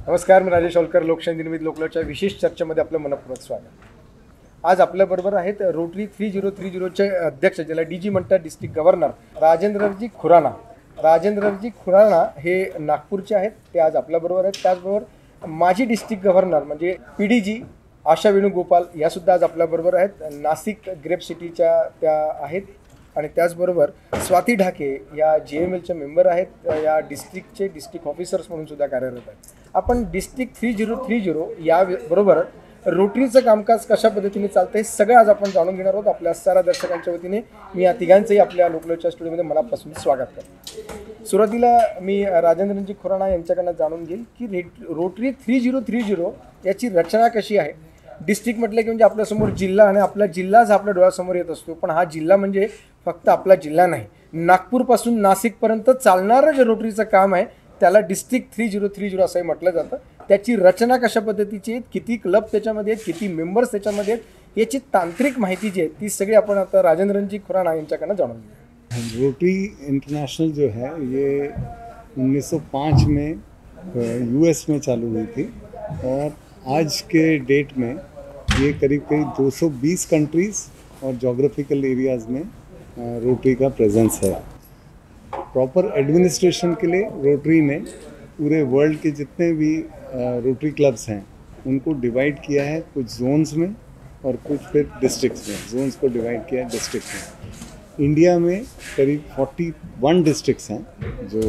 नमस्कार, मी राजेश ओलकर. लोकशाही निर्मित लोकलच्या विशेष चर्चेमध्ये आपलं मनपूर्वक स्वागत. आज आपल्याबरोबर आहेत रोटरी 3030चे अध्यक्ष, ज्याला DG म्हणतात, डिस्ट्रिक्ट गव्हर्नर राजेंद्रजी खुराना. राजेंद्रजी खुराना हे नागपूरचे आहेत. ते आज आपल्याबरोबर आहेत. त्याचबरोबर माजी डिस्ट्रिक्ट गव्हर्नर म्हणजे PDG आशा वेणुगोपाल यासुद्धा आज आपल्याबरोबर आहेत. नाशिक ग्रेप सिटीच्या त्या आहेत. आणि त्याचबरोबर स्वाती ढाके या GMLचे मेंबर आहेत. या डिस्ट्रिक्टचे डिस्ट्रिक्ट ऑफिसर्स म्हणून सुद्धा कार्यरत आहेत. आपण डिस्ट्रिक्ट 3030 याबरोबर रोटरीचं कामकाज कशा पद्धतीने चालतं हे सगळं आज आपण जाणून घेणार आहोत. आपल्या साऱ्या दर्शकांच्या वतीने मी या तिघांचंही आपल्या लोकलच्या स्टुडिओमध्ये मनापासून स्वागत करतो. सुरुवातीला मी राजेंद्रजी खुराना यांच्याकडनं जाणून घेईल की रोटरी 3030 याची रचना कशी आहे. डिस्ट्रिक्ट म्हटलं की म्हणजे आपल्यासमोर जिल्हा, आणि आपला जिल्हाच आपल्या डोळ्यासमोर येत असतो. पण हा जिल्हा म्हणजे फक्त आपला जिल्हा नाही, नागपूरपासून नाशिकपर्यंत चालणारं जे रोटरीचं काम आहे त्याला डिस्ट्रिक्ट 3030 असंही म्हटलं जातं. त्याची रचना कशा पद्धतीची आहे, किती क्लब त्याच्यामध्ये आहेत, किती मेंबर्स त्याच्यामध्ये आहेत, याची तांत्रिक माहिती जी आहे ती सगळी आपण आता राजेंद्रजी खुराना यांच्याकडनं जाणून घेऊ. रोटरी इंटरनेशनल जो है ये 1905 में US में चालू हुई थी और आज के डेट में ये करीब 220 कंट्रीज़ और जोग्राफिकल एरियाज़ में रोटरी का प्रेजेंस है. प्रॉपर एडमिनिस्ट्रेशन के लिए रोटरी ने पूरे वर्ल्ड के जितने भी रोटरी क्लब्स हैं उनको डिवाइड किया है, कुछ जोन्स में और कुछ फिर डिस्ट्रिक्ट्स में. जोन्स को डिवाइड किया है डिस्ट्रिक्ट में. इंडिया में करीब 41 डिस्ट्रिक्ट्स हैं जो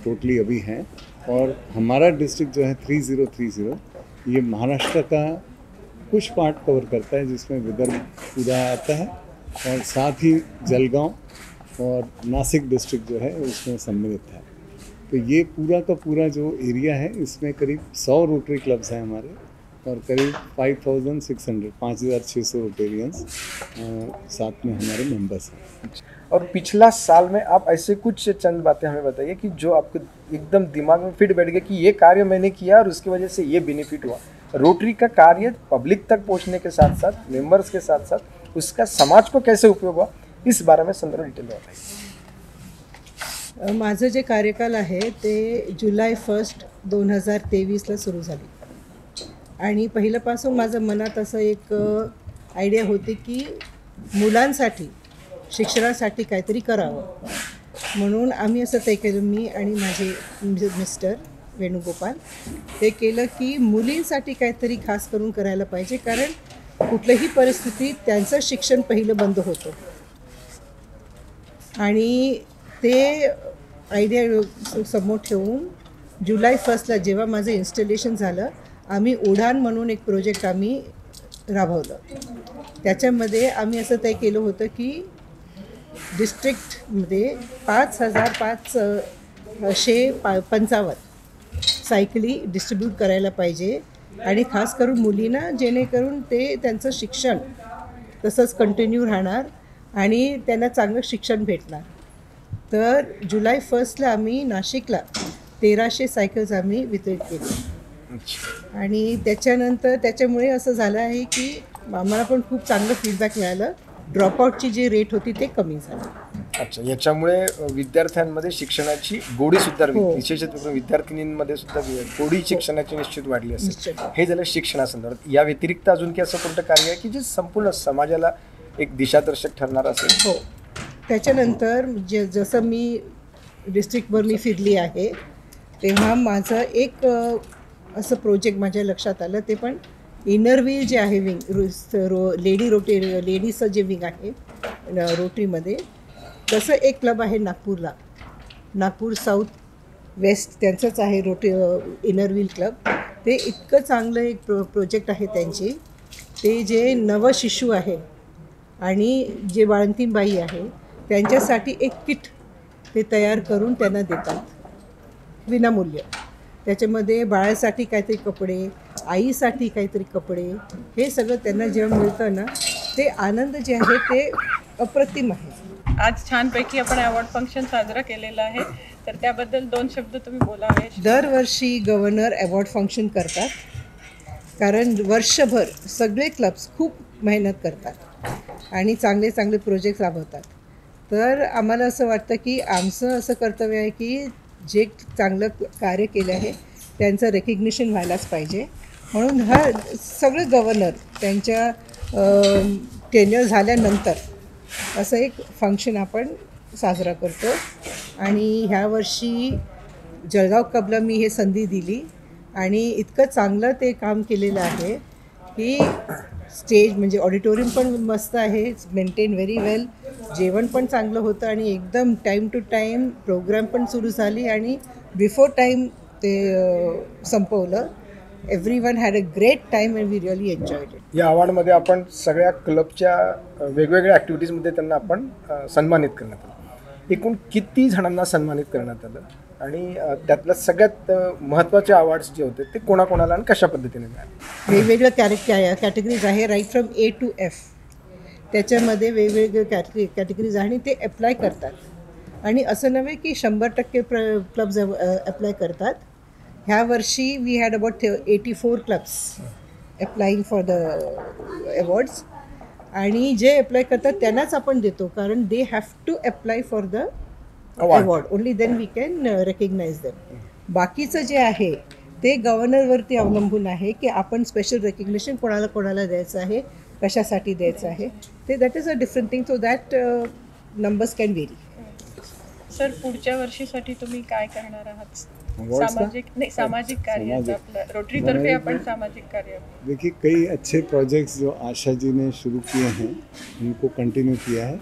टोटली अभी हैं. और हमारा डिस्ट्रिक्ट जो है 3030 ये महाराष्ट्र का कुछ पार्ट कवर करता है, जिसमें विदर्भ पूरा आता है और साथ ही जलगांव और नासिक डिस्ट्रिक्ट जो है उसमें सम्मिलित है. तो ये पूरा का पूरा जो एरिया है इसमें करीब 100 रोटरी क्लब्स हैं हमारे और करीब 5,600 रोटेरियंस साथ में हमारे मेंबर्स हैं. और पिछला साल में आप ऐसे कुछ चंद बातें हमें बताइए कि जो आपको एकदम दिमाग में फिट बैठ गया कि ये कार्य मैंने किया और उसकी वजह से ये बेनिफिट हुआ. रोटरी का कार्य पब्लिक तक पहुंचने के साथ साथ, मेंबर्स के साथ साथ उसका समाज को कैसे उपयोग हुआ, इस बारे में संदर्भ डिटेल में बताइए. माझं जे कार्यकाल आहे ते जुलै 1 2023ला सुरू झाली आणि पहिल्यापासून माझं मनात असं एक आयडिया होती की मुलांसाठी शिक्षणासाठी काहीतरी करावं. म्हणून आम्ही असं तय केलं, मी आणि माझे मिस्टर वेणुगोपाल, ते केलं की मुलींसाठी काहीतरी खास करून करायला पाहिजे, कारण कुठल्याही परिस्थितीत त्यांचं शिक्षण पहिलं बंद होतं. आणि ते आयडिया समोर ठेवून जुलै 1ला जेव्हा माझं इन्स्टॉलेशन झालं, आम्ही उडान म्हणून एक प्रोजेक्ट आम्ही राबवलं. त्याच्यामध्ये आम्ही असं तय केलं होतं की डिस्ट्रिक्टमध्ये 5,555 सायकली डिस्ट्रीब्यूट करायला पाहिजे, आणि खास करून मुलींना, जेणेकरून ते त्यांचं शिक्षण तसंच कंटिन्यू राहणार आणि त्यांना चांगलं शिक्षण भेटणार. तर जुलै 1ला आम्ही नाशिकला 1300 सायकल्स आम्ही वितरित केले. आणि त्याच्यानंतर त्याच्यामुळे असं झालं आहे की आम्हाला पण खूप चांगलं फीडबॅक मिळालं. ड्रॉपआउटची जी रेट होती ते कमी झालं. अच्छा, याच्यामुळे विद्यार्थ्यांमध्ये शिक्षणाची गोडी सुद्धा विशेषतः विद्यार्थिनींमध्ये सुद्धा गोडी शिक्षणाची निश्चित वाढली असेल. हे झालं शिक्षणासंदर्भात. या व्यतिरिक्त अजून की असं कोणतं कार्य आहे की जे संपूर्ण समाजाला एक दिशादर्शक ठरणार असेल? हो, त्याच्यानंतर जसं मी डिस्ट्रिक्टवर मी फिरली आहे तेव्हा माझं एक असं प्रोजेक्ट माझ्या लक्षात आलं. ते पण इनर व्हील जे आहे विंग लेडीजचं जे विंग आहे रोटरीमध्ये, तसं एक क्लब आहे नागपूरला, नागपूर साऊथ वेस्ट, त्यांचंच आहे इनर व्हील क्लब. ते इतकं चांगलं एक प्रोजेक्ट आहे त्यांचे. ते जे नवशिशू आहे आणि जे बाळंतीण बाई आहे त्यांच्यासाठी एक किट ते तयार करून त्यांना देतात विनामूल्य. त्याच्यामध्ये बाळासाठी काहीतरी कपडे, आईसाठी काहीतरी कपडे, हे सगळं त्यांना जेव्हा मिळतं ना, ते आनंद जे आहे ते अप्रतिम आहे. आज छानपैकी आपण अवॉर्ड फंक्शन साजरा केलेलं आहे, तर त्याबद्दल 2 शब्द तुम्ही बोलावे. दरवर्षी गव्हर्नर अवॉर्ड फंक्शन करतात, कारण वर्षभर सगळे क्लब्स खूप मेहनत करतात आणि चांगले चांगले प्रोजेक्ट राबवतात. तर आम्हाला असं वाटतं की आमचं असं कर्तव्य आहे की जे चांगलं कार्य केलं आहे त्यांचं रेकग्निशन व्हायलाच पाहिजे. म्हणून हा सगळे गव्हर्नर त्यांच्या टेन्युअर झाल्यानंतर असं एक फंक्शन आपण साजरा करतो. आणि ह्यावर्षी जळगाव क्लबला मी हे संधी दिली आणि इतकं चांगलं ते काम केलेलं आहे की स्टेज म्हणजे ऑडिटोरियम पण मस्त आहे, मेंटेन व्हेरी वेल, जेवण पण चांगलं होतं आणि एकदम टाईम टू टाईम प्रोग्राम पण सुरू झाली आणि बिफोर टाईम ते संपवलं. Everyone had a great time and we really enjoyed it. या अवॉर्डमध्ये आपण सगळ्या क्लबच्या वेगवेगळ्या ॲक्टिव्हिटीजमध्ये त्यांना आपण सन्मानित करण्यात आलं. एकूण किती जणांना सन्मानित करण्यात आलं आणि त्यातलं सगळ्यात महत्त्वाचे अवॉर्ड्स जे होते ते कोणाकोणाला आणि कशा पद्धतीने मिळाले? वेगवेगळ्या कॅटेगरीज आहे, right from A to F. त्याच्यामध्ये वेगवेगळे कॅटेगरीज आहे आणि ते अप्लाय करतात. आणि असं नव्हे की 100% क्लब्स अप्लाय करतात. ह्या वर्षी we had about 84 clubs applying for the awards. आणि जे अप्लाय करतात त्यांनाच आपण देतो, कारण they have to apply for the award. Only then we can recognise them. बाकीचं जे आहे ते गव्हर्नरवरती अवलंबून आहे की आपण स्पेशल रेकग्निशन कोणाला द्यायचं आहे, कशासाठी द्यायचं आहे ते. That is a different thing. So that numbers can very. Sir, पुढच्या वर्षीसाठी तुम्ही काय करणार आहात? Awards का? सामाजिक कार्य आपलं रोटरीतर्फे आपण सामाजिक कार्य. देखिए, कई अच्छे प्रोजेक्ट्स जो आशा जी ने शुरू किए हैं उनको कंटिन्यू किया है.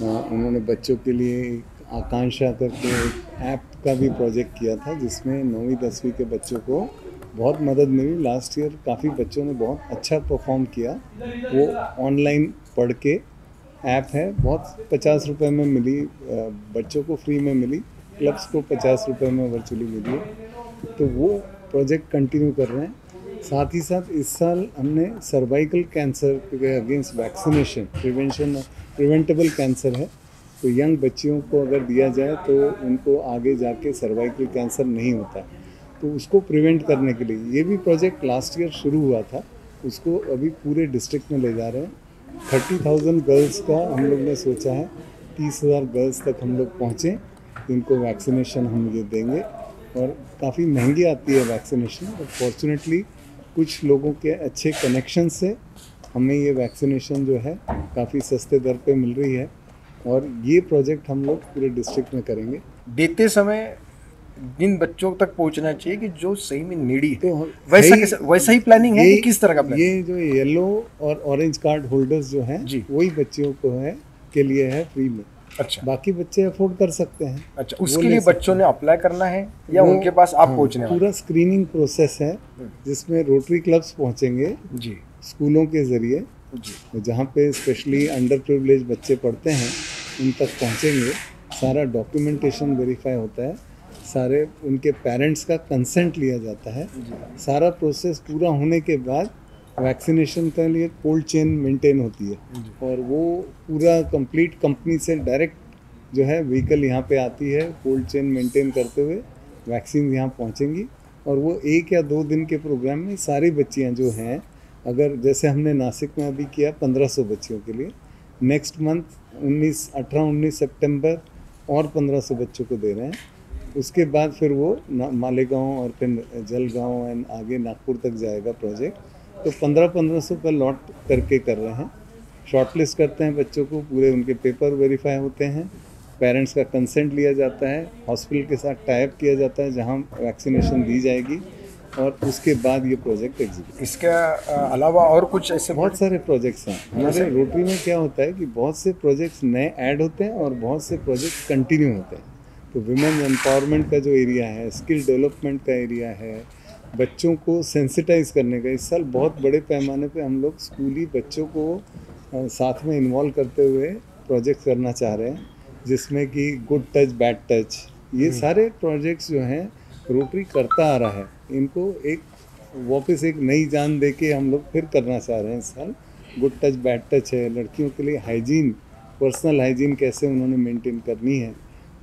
उन्होंने बच्चों के लिए एक आकांक्षा करके एक ऐप का भी प्रोजेक्ट किया था जिसमें 9वीं 10वीं के बच्चों को बहुत मदद मिली. लास्ट ईयर काफ़ी बच्चों ने बहुत अच्छा परफॉर्म किया. वो ऑनलाइन पढ़ के ऐप है, बहुत 50 रुपये में मिली, बच्चों को फ्री में मिली, क्लब्स को 50 रुपये में वर्चुअली मिली है. तो वो प्रोजेक्ट कंटिन्यू कर रहे हैं. साथ ही साथ इस साल हमने सर्वाइकल कैंसर के अगेंस्ट वैक्सीनेशन, प्रिवेंटेबल कैंसर है, तो यंग बच्चियों को अगर दिया जाए तो उनको आगे जाके सर्वाइकल कैंसर नहीं होता. तो उसको प्रिवेंट करने के लिए ये भी प्रोजेक्ट लास्ट ईयर शुरू हुआ था, उसको अभी पूरे डिस्ट्रिक्ट में ले जा रहे हैं. 30,000 गर्ल्स का हम लोग ने सोचा है. 30,000 गर्ल्स तक हम लोग पहुँचें, इनको वैक्सीनेशन हम ये देंगे. और काफ़ी महंगी आती है वैक्सीनेशन, बट फॉर्चुनेटली कुछ लोगों के अच्छे कनेक्शन से हमें ये वैक्सीनेशन जो है काफ़ी सस्ते दर पे मिल रही है. और ये प्रोजेक्ट हम लोग पूरे डिस्ट्रिक्ट में करेंगे. देते समय जिन बच्चों तक पहुंचना चाहिए कि जो सही में नीडी है, तो वैसा ही प्लानिंग है कि किस तरह का प्लानिंग? ये जो येलो और ऑरेंज कार्ड होल्डर्स जो हैं जी, वही बच्चों को है के लिए है फ्री में. अच्छा, बाकी बच्चे अफोर्ड कर सकते हैं. अच्छा, उसके लिए बच्चों ने अप्लाई करना है या उनके पास आप पहुंचने वाले? पूरा स्क्रीनिंग प्रोसेस है जिसमें रोटरी क्लब्स पहुंचेंगे जी स्कूलों के ज़रिए, जी, जहाँ पे स्पेशली अंडर प्रिविलेज बच्चे पढ़ते हैं उन तक पहुँचेंगे. सारा डॉक्यूमेंटेशन वेरीफाई होता है, सारे उनके पेरेंट्स का कंसेंट लिया जाता है. सारा प्रोसेस पूरा होने के बाद वैक्सीनेशन के लिए कोल्ड चेन मेंटेन होती है और वो पूरा कंप्लीट कंपनी से डायरेक्ट जो है व्हीकल यहाँ पे आती है, कोल्ड चेन मेंटेन करते हुए वैक्सीन यहाँ पहुँचेंगी. और वो 1 या 2 दिन के प्रोग्राम में सारी बच्चियाँ जो हैं, अगर जैसे हमने नासिक में अभी किया 1500 बच्चियों के लिए, नेक्स्ट मंथ 18-19 सितंबर और 1500 बच्चों को दे रहे हैं. उसके बाद फिर वो मालेगांव और फिर जलगांव एंड आगे नागपुर तक जाएगा प्रोजेक्ट. तो 1500 का लॉट करके कर रहे हैं. शॉर्टलिस्ट करते हैं बच्चों को, पूरे उनके पेपर वेरीफाई होते हैं, पेरेंट्स का कंसेंट लिया जाता है, हॉस्पिटल के साथ टाइप किया जाता है जहां वैक्सीनेशन दी जाएगी, और उसके बाद ये प्रोजेक्ट एग्जीक्यूट. इसके अलावा और कुछ ऐसे बहुत सारे प्रोजेक्ट्स हैं हमारे रोटरी में. क्या होता है कि बहुत से प्रोजेक्ट्स नए ऐड होते हैं और बहुत से प्रोजेक्ट कंटिन्यू होते हैं. तो विमेन एम्पावरमेंट का जो एरिया है, स्किल डेवलपमेंट का एरिया है, बच्चों को सेंसिटाइज करने का, इस साल बहुत बड़े पैमाने पे हम लोग स्कूली बच्चों को साथ में इन्वॉल्व करते हुए प्रोजेक्ट करना चाह रहे हैं, जिसमें कि गुड टच बैड टच, ये सारे प्रोजेक्ट्स जो हैं रोटरी करता आ रहा है. इनको एक वापस एक नई जान दे के हम लोग फिर करना चाह रहे हैं इस साल. गुड टच बैड टच है, लड़कियों के लिए हाइजीन, पर्सनल हाइजीन कैसे उन्होंने मेंटेन करनी है,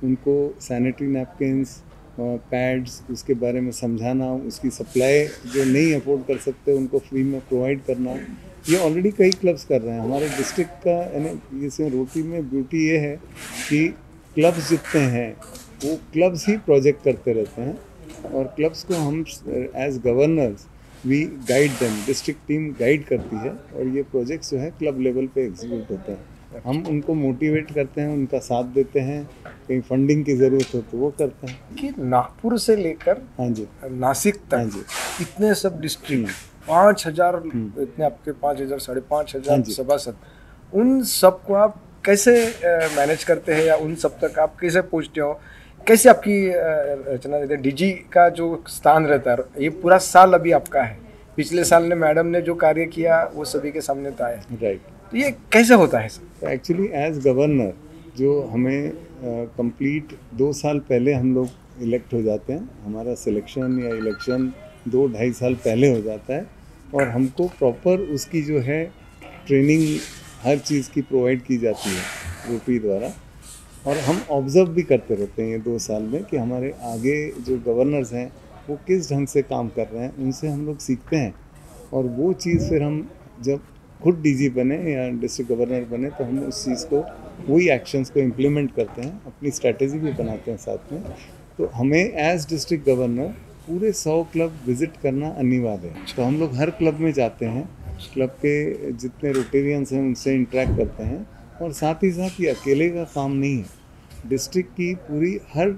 उनको सैनिटरी नैपकिन्स, पैड्स, उसके बारे में समझाना, उसकी सप्लाई जो नहीं अफोर्ड कर सकते उनको फ्री में प्रोवाइड करना. ये ऑलरेडी कई क्लब्स कर रहे हैं हमारे डिस्ट्रिक्ट का. यानी इसमें रोटरी में ब्यूटी ये है कि क्लब्स जितने हैं वो क्लब्स ही प्रोजेक्ट करते रहते हैं और क्लब्स को हम as governors we guide them, district team guide करती है और ये प्रोजेक्ट्स जो है क्लब लेवल पे एग्जीक्यूट होते हैं। हम उनको मोटिवेट करते हैं, उनका साथ देते हैं, कहीं फंडिंग की ज़रूरत हो तो वो करते हैं। कि नागपुर से लेकर हाँ जी, नासिक हाँ तक जी, इतने सब डिस्ट्रिक्ट 5,000 इतने आपके 5,000 5,500 हाँ जी। सभासद, उन सबको आप कैसे मैनेज करते हैं या उन सब तक आप कैसे पहुँचते हो? कैसे आपकी रचना रहती है? डीजी का जो स्थान रहता है ये पूरा साल अभी आपका है, पिछले साल ने मैडम ने जो कार्य किया वो सभी के सामने तो आया, राइट। तो ये कैसे होता है सर? एक्चुअली एज गवर्नर जो हमें कंप्लीट 2 साल पहले हम लोग इलेक्ट हो जाते हैं, हमारा सिलेक्शन या इलेक्शन 2-2.5 साल पहले हो जाता है और हमको प्रॉपर उसकी जो है ट्रेनिंग हर चीज़ की प्रोवाइड की जाती है यूपी द्वारा और हम ऑब्ज़र्व भी करते रहते हैं ये 2 साल में कि हमारे आगे जो गवर्नर्स हैं वो किस ढंग से काम कर रहे हैं, उनसे हम लोग सीखते हैं और वो चीज़ फिर हम जब खुद डीजी बने या डिस्ट्रिक्ट गवर्नर बने तो हम उस चीज़ को वही एक्शंस को इम्प्लीमेंट करते हैं, अपनी स्ट्रैटेजी भी बनाते हैं साथ में। तो हमें एज डिस्ट्रिक्ट गवर्नर पूरे 100 क्लब विज़िट करना अनिवार्य है। तो हम लोग हर क्लब में जाते हैं, क्लब के जितने रोटेरियंस हैं उनसे इंटरेक्ट करते हैं और साथ ही साथ ये अकेले का काम नहीं है, डिस्ट्रिक्ट की पूरी हर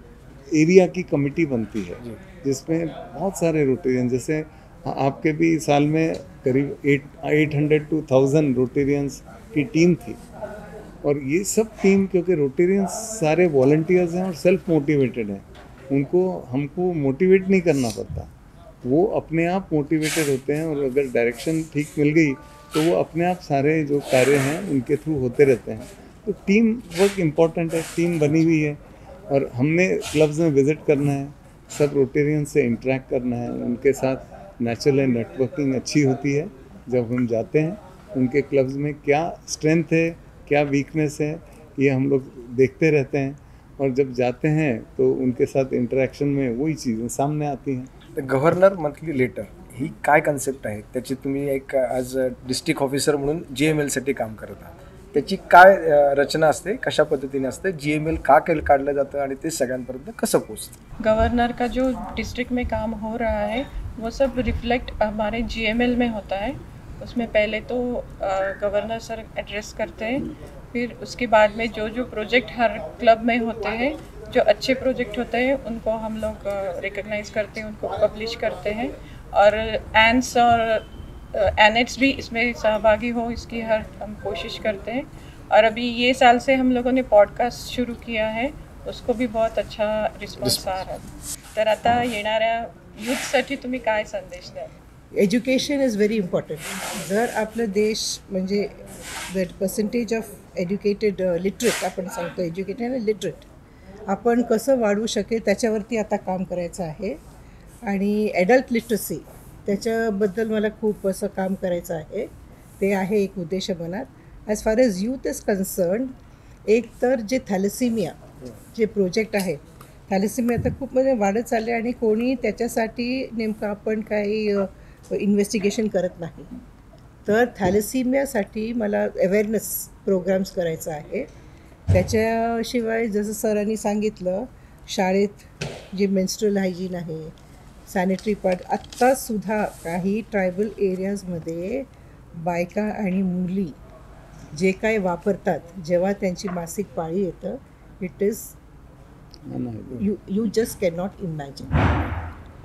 एरिया की कमेटी बनती है जिसमें बहुत सारे रोटेरियन, जैसे आपके भी साल में करीब 800 to 1000 रोटेरियंस की टीम थी और ये सब टीम क्योंकि रोटेरियंस सारे वॉलंटियर्स हैं और सेल्फ मोटिवेटेड हैं, उनको हमको मोटिवेट नहीं करना पड़ता, वो अपने आप मोटिवेटेड होते हैं और अगर डायरेक्शन ठीक मिल गई तो वो अपने आप सारे जो कार्य हैं उनके थ्रू होते रहते हैं। तो टीम वर्क इम्पॉर्टेंट है, टीम बनी हुई है और हमने क्लब्स में विज़िट करना है, सब रोटेरियन से इंटरेक्ट करना है, उनके साथ नेचुरल नेटवर्किंग अच्छी होती है। जब हम जाते हैं उनके क्लब्स में क्या स्ट्रेंथ है, क्या वीकनेस है, ये हम लोग देखते रहते हैं और जब जाते हैं तो उनके साथ इंटरेक्शन में वही चीज़ें सामने आती हैं। गव्हर्नर मंथली लेटर ही काय कन्सेप्ट आहे, त्याची तुम्ही एक ॲज अ डिस्ट्रिक्ट ऑफिसर म्हणून GMLसाठी काम करत आहात, त्याची काय रचना असते, कशा पद्धतीने असते, GML का काढलं जातं आणि ते सगळ्यांपर्यंत कसं पोहोचतं? गवर्नर का जो डिस्ट्रिक्ट में काम हो रहा है वो सब रिफ्लेक्ट हमारे GML में होता है। उसमें पहले तो गवर्नर सर एड्रेस करते हैं, फिर उसके बाद में जो जो प्रोजेक्ट हर क्लब में होते हैं, जो अच्छे प्रोजेक्ट होते हैं उनको हम लोग रिकग्नाइज़ करते हैं, उनको पब्लिश करते हैं और एंड्स और एनेट्स भी इसमें सहभागी हो इसकी हर हम कोशिश करते हैं। और अभी ये साल से हम लोगों ने पॉडकास्ट शुरू किया है, उसको भी बहुत अच्छा रिस्पॉन्स आ रहा है। तर आता येणाऱ्या यूथसाठी तुम्ही काय संदेश द्याल? Education is very important. जर आपलं देश म्हणजे the percentage of educated literate आपण सांगतो, एज्युकेटेड आणि लिटरेट आपण कसं वाढवू शकेल त्याच्यावरती आता काम करायचं आहे आणि ॲडल्ट लिटरसी त्याच्याबद्दल मला खूप असं काम करायचं आहे. ते आहे एक उद्देश मनात. As far as youth is concern, एक तर जे थॅलेसिमिया जे प्रोजेक्ट आहे, थॅलेसिमिया आता खूप म्हणजे वाढत चालले आणि कोणी त्याच्यासाठी नेमकं आपण काही इन्व्हेस्टिगेशन करत नाही. तर थॅलेसिमियासाठी मला अवेअरनेस प्रोग्राम्स करायचं आहे. त्याच्याशिवाय जसं सरांनी सांगितलं, शाळेत जे मेन्स्ट्रुअल हायजीन आहे, सॅनिटरी पॅड, आत्तासुद्धा काही ट्रायबल एरियाजमध्ये बायका आणि मुली जे काय वापरतात जेव्हा त्यांची मासिक पाळी येतं, it is you just can not imagine.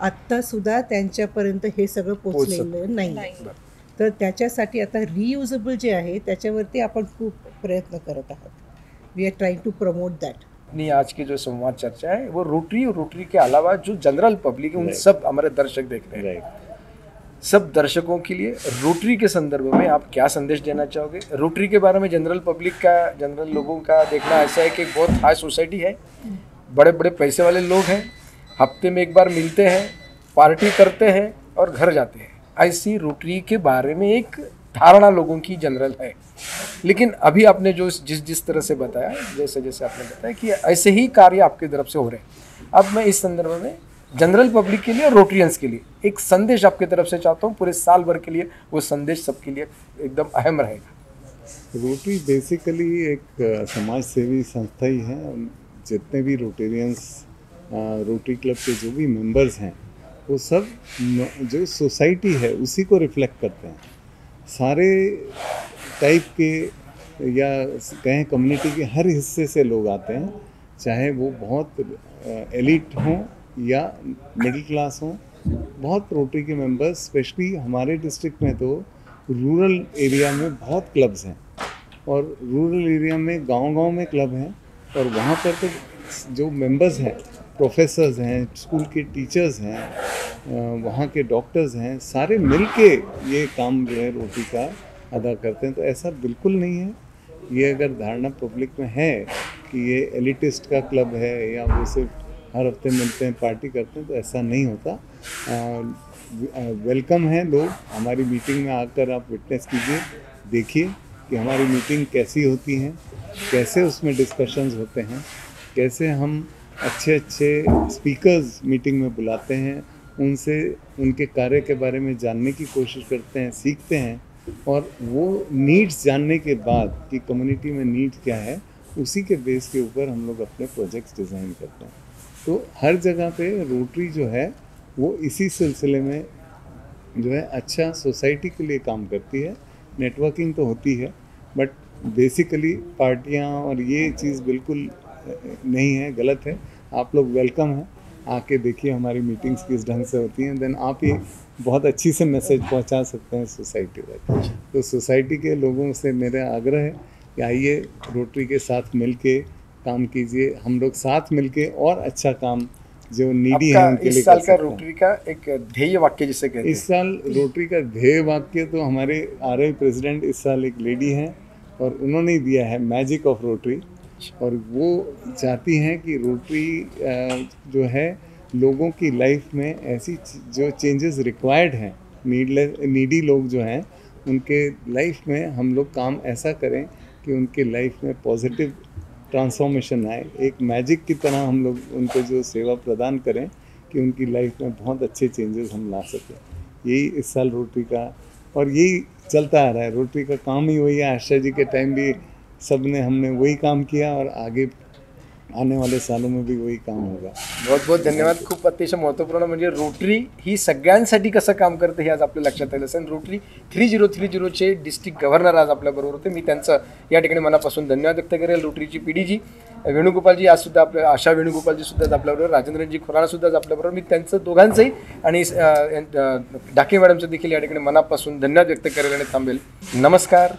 आत्तासुद्धा त्यांच्यापर्यंत हे सगळं पोचलेलं नाही. तर त्याच्यासाठी आता रियुजेबल जे आहे त्याच्यावरती आपण खूप प्रयत्न करत आहात. We are trying to promote that. नहीं, आज की जो संवाद चर्चा है वो रोटरी और रोटरी के अलावा जो जनरल पब्लिक है उन सब हमारे दर्शक देख रहे हैं, सब दर्शकों के लिए रोटरी के संदर्भ में आप क्या संदेश देना चाहोगे? रोटरी के बारे में जनरल पब्लिक का, जनरल लोगों का देखना ऐसा है कि बहुत हाई सोसाइटी है, बड़े बड़े पैसे वाले लोग हैं, हफ्ते में एक बार मिलते हैं, पार्टी करते हैं और घर जाते हैं. ऐसी रोटरी के बारे में एक धारणा लोगों की जनरल है. लेकिन अभी आपने जो जिस तरह से बताया, जैसे जैसे आपने बताया कि ऐसे ही कार्य आपकी तरफ से हो रहे हैं, अब मैं इस संदर्भ में जनरल पब्लिक के लिए और रोटरियंस के लिए एक संदेश आपकी तरफ से चाहता हूँ, पूरे साल भर के लिए वो संदेश सबके लिए एकदम अहम रहेगा. रोटरी बेसिकली एक समाज सेवी संस्था ही है. जितने भी रोटेरियंस रोटरी क्लब के जो भी मेंबर्स हैं वो सब जो सोसाइटी है उसी को रिफ्लेक्ट करते हैं। सारे टाइप के या कहें कम्युनिटी के हर हिस्से से लोग आते हैं, चाहे वो बहुत एलिट हों या मिडिल क्लास हों। बहुत रोटरी के मेंबर्स, स्पेशली हमारे डिस्ट्रिक्ट में तो रूरल एरिया में बहुत क्लब्स हैं, और रूरल एरिया में गांव-गांव में क्लब हैं, और वहाँ पर तो जो मेंबर्स हैं, प्रोफेसर्स हैं, स्कूल के टीचर्स हैं, वहाँ के डॉक्टर्स हैं, सारे मिलके ये काम जो है रोटरी का अदा करते हैं। तो ऐसा बिल्कुल नहीं है। ये अगर धारणा पब्लिक में है कि ये एलिटिस्ट का क्लब है या वो सिर्फ हर हफ्ते मिलते हैं पार्टी करते हैं, तो ऐसा नहीं होता। वेलकम है लोग, हमारी मीटिंग में आकर आप विटनेस कीजिए, देखिए कि हमारी मीटिंग कैसी होती हैं, कैसे उसमें डिस्कशंस होते हैं, कैसे हम अच्छे स्पीकर्स मीटिंग में बुलाते हैं, उनसे उनके कार्य के बारे में जानने की कोशिश करते हैं, सीखते हैं, और वो नीड्स जानने के बाद कि कम्युनिटी में नीड क्या है, उसी के बेस के ऊपर हम लोग अपने प्रोजेक्ट्स डिज़ाइन करते हैं। तो हर जगह पे रोटरी जो है वो इसी सिलसिले में जो है अच्छा सोसाइटी के लिए काम करती है। नेटवर्किंग तो होती है, बट बेसिकली पार्टियां और ये चीज़ बिल्कुल नहीं है, गलत है। आप लोग वेलकम हैं, आके देखिए हमारी मीटिंग्स किस ढंग से होती हैं, देन आप ही बहुत अच्छी से मैसेज पहुंचा सकते हैं सोसाइटी तक। तो सोसाइटी के लोगों से मेरा आग्रह है कि आइए रोटरी के साथ मिलके काम कीजिए, हम लोग साथ मिलके और अच्छा काम जो नीडी है उनके लिए इस साल कर का सकते हैं। रोटरी का एक ध्येय वाक्य जिसे कहते हैं, इस साल रोटरी का ध्येय वाक्य तो हमारे RI प्रेसिडेंट इस साल एक लेडी हैं, और उन्होंने ही दिया है मैजिक ऑफ रोटरी, और वो चाहती हैं कि रोटरी जो है लोगों की लाइफ में ऐसी जो चेंजेस रिक्वायर्ड हैं, नीडी लोग जो हैं उनके लाइफ में हम लोग काम ऐसा करें कि उनके लाइफ में पॉजिटिव ट्रांसफॉर्मेशन आए। एक मैजिक की तरह हम लोग उनको जो सेवा प्रदान करें कि उनकी लाइफ में बहुत अच्छे चेंजेस हम ला सकें। यही इस साल रोटरी का, और यही चलता आ रहा है, रोटरी का काम ही वही है। आशा जी के टाइम भी हमने वही काम किया, और आगे आने वाले सालों में भी वही काम होगा। बहुत बहुत धन्यवाद। खूप अतिशय महत्त्वपूर्ण म्हणजे रोटरी ही सगळ्यांसाठी कसं काम करते हे आज आपल्या लक्षात आलं असेल। रोटरी 3030चे डिस्ट्रिक्ट गव्हर्नर आज आपल्याबरोबर होते, मी त्यांचं या ठिकाणी मनापासून धन्यवाद व्यक्त करेल। रोटरीची PDG वेणुगोपालजी आज सुद्धा आपल्या, आशा वेणुगोपालजी सुद्धा आज आपल्याबरोबर, राजेंद्रजी खुराना सुद्धा आज आपल्याबरोबर, मी त्यांचं दोघांचंही आणि डाके मॅडमचं देखील या ठिकाणी मनापासून धन्यवाद व्यक्त करेल आणि थांबेल। नमस्कार.